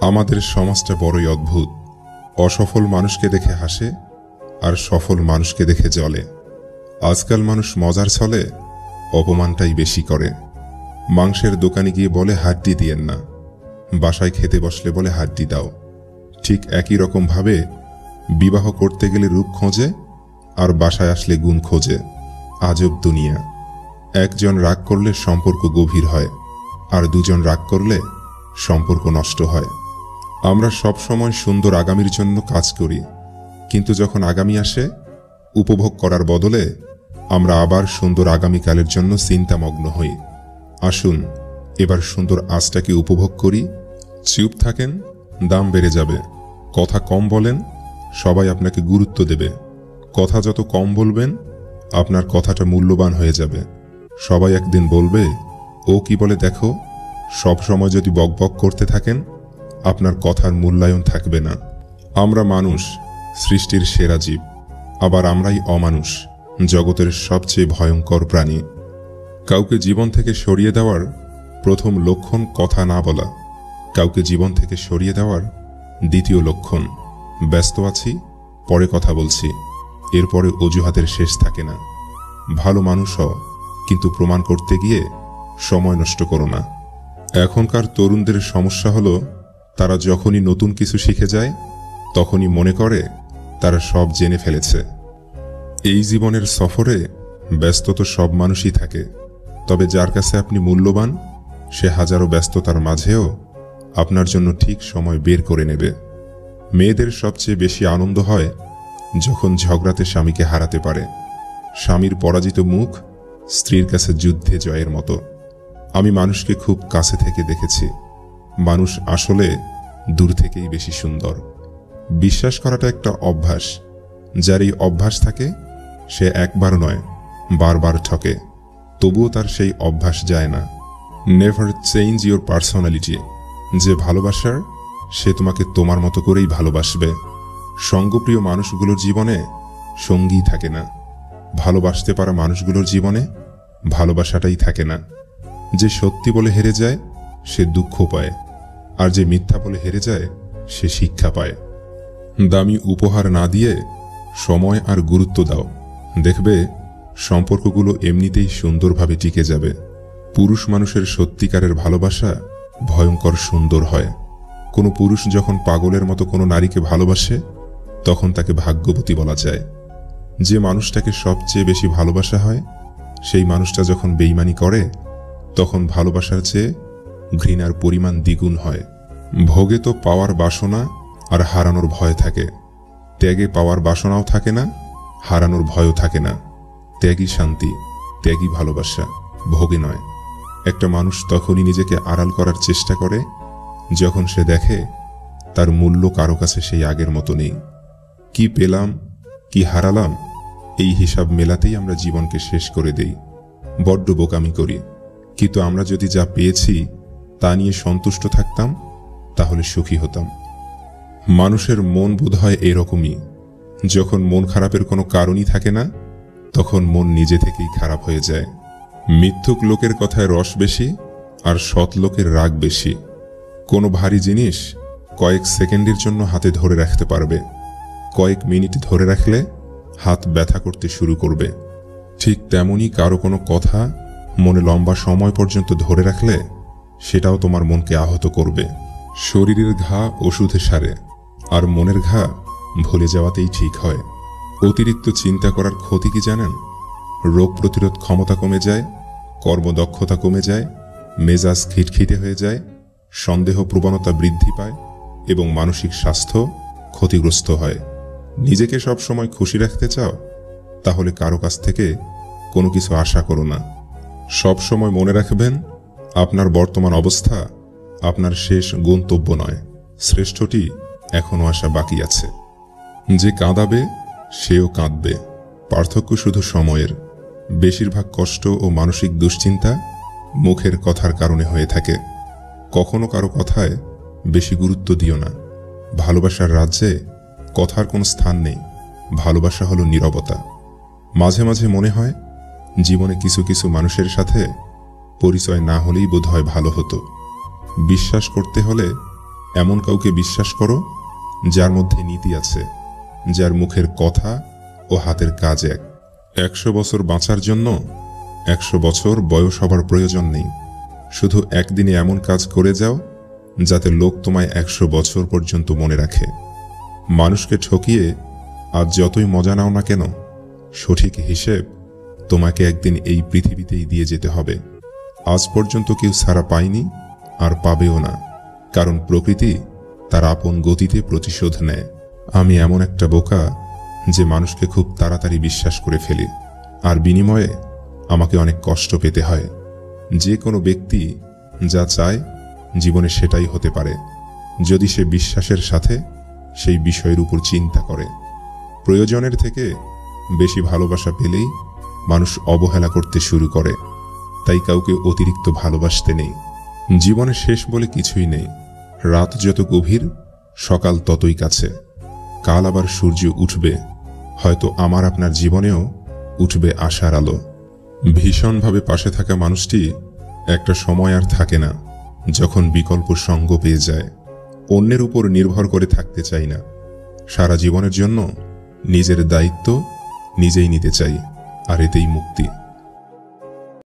আমাদের সমাজটা বড়ই অদ্ভুত। অসফল মানুষকে দেখে হাসে আর সফল মানুষকে দেখে জ্বলে। আজকাল মানুষ মজার ছলে অপমানটাই বেশি করে। মাংসের দোকানে গিয়ে বলে হাড্ডি দিয়েন না, বাসায় খেতে বসলে বলে হাড্ডি দাও। ঠিক একই রকম ভাবে বিবাহ করতে গেলে রূপ খোঁজে আর বাসায় আসলে গুণ খোঁজে। আজব দুনিয়া। একজন রাগ করলে সম্পর্ক গভীর হয় আর দুজন রাগ করলে সম্পর্ক নষ্ট হয়। আমরা সব সময় সুন্দর আগামীর জন্য কাজ করি, কিন্তু যখন আগামী আসে উপভোগ করার বদলে আমরা আবার সুন্দর আগামীকালের জন্য চিন্তামগ্ন হই। আসুন এবার সুন্দর আজটাকে উপভোগ করি। চুপ থাকেন, দাম বেড়ে যাবে। কথা কম বলেন, সবাই আপনাকে গুরুত্ব দেবে। কথা যত কম বলবেন আপনার কথাটা মূল্যবান হয়ে যাবে। সবাই একদিন বলবে, ও কি বলে দেখো। সব সময় যদি বকবক করতে থাকেন আপনার কথার মূল্যায়ন থাকবে না। আমরা মানুষ, সৃষ্টির সেরা জীব, আবার আমরাই অমানুষ, জগতের সবচেয়ে ভয়ঙ্কর প্রাণী। কাউকে জীবন থেকে সরিয়ে দেওয়ার প্রথম লক্ষণ কথা না বলা। কাউকে জীবন থেকে সরিয়ে দেওয়ার দ্বিতীয় লক্ষণ ব্যস্ত আছি, পরে কথা বলছি। এরপরে অজুহাতের শেষ থাকে না। ভালো মানুষ হও, কিন্তু প্রমাণ করতে গিয়ে সময় নষ্ট করো না। এখনকার তরুণদের সমস্যা হলো তারা যখনই নতুন কিছু শিখে যায় তখনই মনে করে তারা সব জেনে ফেলেছে। এই জীবনের সফরে ব্যস্ত তো সব মানুষই থাকে, তবে যার কাছে আপনি মূল্যবান সে হাজারো ব্যস্ততার মাঝেও আপনার জন্য ঠিক সময় বের করে নেবে। মেয়েদের সবচেয়ে বেশি আনন্দ হয় যখন ঝগড়াতে স্বামীকে হারাতে পারে। স্বামীর পরাজিত মুখ স্ত্রীর কাছে যুদ্ধে জয়ের মতো। আমি মানুষকে খুব কাছে থেকে দেখেছি। মানুষ আসলে দূর থেকেই বেশি সুন্দর। বিশ্বাস করাটা একটা অভ্যাস। যার এই অভ্যাস থাকে সে একবার নয় বারবার ঠকে, তবুও তার সেই অভ্যাস যায় না। Never change your personality. যে ভালোবাসার সে তোমাকে তোমার মতো করেই ভালোবাসবে। সঙ্গপ্রিয় মানুষগুলোর জীবনে সঙ্গী থাকে না। ভালোবাসতে পারা মানুষগুলোর জীবনে ভালোবাসাটাই থাকে না। যে সত্যি বলে হেরে যায় সে দুঃখ পায়, আর যে মিথ্যা বলে হেরে যায় সে শিক্ষা পায়। দামি উপহার না দিয়ে সময় আর গুরুত্ব দাও, দেখবে সম্পর্কগুলো এমনিতেই সুন্দরভাবে টিকে যাবে। পুরুষ মানুষের সত্যিকারের ভালোবাসা ভয়ঙ্কর সুন্দর হয়। কোনো পুরুষ যখন পাগলের মতো কোনো নারীকে ভালোবাসে তখন তাকে ভাগ্যবতী বলা যায়। যে মানুষটাকে সবচেয়ে বেশি ভালোবাসা হয় সেই মানুষটা যখন বেইমানি করে তখন ভালোবাসার চেয়ে ঘৃণার পরিমাণ দ্বিগুণ হয়। ভোগে তো পাওয়ার বাসনা আর হারানোর ভয় থাকে, ত্যাগে পাওয়ার বাসনাও থাকে না, হারানোর ভয়ও থাকে না। ত্যাগই শান্তি, ত্যাগই ভালোবাসা, ভোগে নয়। একটা মানুষ তখনই নিজেকে আড়াল করার চেষ্টা করে যখন সে দেখে তার মূল্য কারো কাছে সেই আগের মতো নেই। কি পেলাম, কি হারালাম, এই হিসাব মেলাতেই আমরা জীবনকে শেষ করে দেই। বড্ড বোকামি করি। কিন্তু আমরা যদি যা পেয়েছি তা নিয়ে সন্তুষ্ট থাকতাম তাহলে সুখী হতাম। মানুষের মন বোধ হয় এরকমই। যখন মন খারাপের কোনো কারণই থাকে না তখন মন নিজে থেকেই খারাপ হয়ে যায়। মিথ্যুক লোকের কথায় রস বেশি আর সৎ লোকের রাগ বেশি। কোনো ভারী জিনিস কয়েক সেকেন্ডের জন্য হাতে ধরে রাখতে পারবে, কয়েক মিনিট ধরে রাখলে হাত ব্যথা করতে শুরু করবে। ঠিক তেমনি কারো কোনো কথা মনে লম্বা সময় পর্যন্ত ধরে রাখলে সেটাও তোমার মনকে আহত করবে। শরীরের ঘা ওষুধে সারে, আর মনের ঘা ভুলে যাওয়াতেই ঠিক হয়। অতিরিক্ত চিন্তা করার ক্ষতি কি জানেন? রোগ প্রতিরোধ ক্ষমতা কমে যায়, কর্মদক্ষতা কমে যায়, মেজাজ খিটখিটে হয়ে যায়, সন্দেহ প্রবণতা বৃদ্ধি পায় এবং মানসিক স্বাস্থ্য ক্ষতিগ্রস্ত হয়। নিজেকে সব সময় খুশি রাখতে চাও? তাহলে কারো কাছ থেকে কোনো কিছু আশা করো না। সব সময় মনে রাখবেন, আপনার বর্তমান অবস্থা আপনার শেষ গন্তব্য নয়, শ্রেষ্ঠটি এখনো আসা বাকি আছে। যে কাঁদাবে সেও কাঁদবে, পার্থক্য শুধু সময়ের। বেশিরভাগ কষ্ট ও মানসিক দুশ্চিন্তা মুখের কথার কারণে হয়ে থাকে। কখনো কারো কথায় বেশি গুরুত্ব দিও না। ভালোবাসার রাজ্যে কথার কোনো স্থান নেই। ভালোবাসা হলো নীরবতা। মাঝে মাঝে মনে হয় জীবনে কিছু কিছু মানুষের সাথে পরিচয় না হলেই বোধহয় ভালো হতো। বিশ্বাস করতে হলে এমন কাউকে বিশ্বাস করো যার মধ্যে নীতি আছে, যার মুখের কথা ও হাতের কাজ এক। 100 বছর বাঁচার জন্য 100 বছর বয়স হবার প্রয়োজন নেই। শুধু একদিনে এমন কাজ করে যাও যাতে লোক তোমায় 100 বছর পর্যন্ত মনে রাখে। মানুষকে ঠকিয়ে আজ যতই মজা নাও না কেন, সঠিক হিসেব তোমাকে একদিন এই পৃথিবীতেই দিয়ে যেতে হবে। আজ পর্যন্ত কেউ ছাড়া পায়নি আর পাবেও না, কারণ প্রকৃতি তার আপন গতিতে প্রতিশোধ নেয়। আমি এমন একটা বোকা যে মানুষকে খুব তাড়াতাড়ি বিশ্বাস করে ফেলি, আর বিনিময়ে আমাকে অনেক কষ্ট পেতে হয়। যে কোনো ব্যক্তি যা চায় জীবনে সেটাই হতে পারে, যদি সে বিশ্বাসের সাথে সেই বিষয়ের উপর চিন্তা করে। প্রয়োজনের থেকে বেশি ভালোবাসা পেলেই মানুষ অবহেলা করতে শুরু করে, তাই কাউকে অতিরিক্ত ভালোবাসতে নেই। জীবনে শেষ বলে কিছুই নেই। রাত যত গভীর, সকাল ততই কাছে। কাল আবার সূর্য উঠবে, হয়তো আমার আপনার জীবনেও উঠবে আশার আলো। ভীষণভাবে পাশে থাকা মানুষটি একটা সময় আর থাকে না, যখন বিকল্প সঙ্গ পেয়ে যায়। অন্যের উপর নির্ভর করে থাকতে চাই না। সারা জীবনের জন্য নিজের দায়িত্ব নিজেই নিতে চাই, আর এতেই মুক্তি।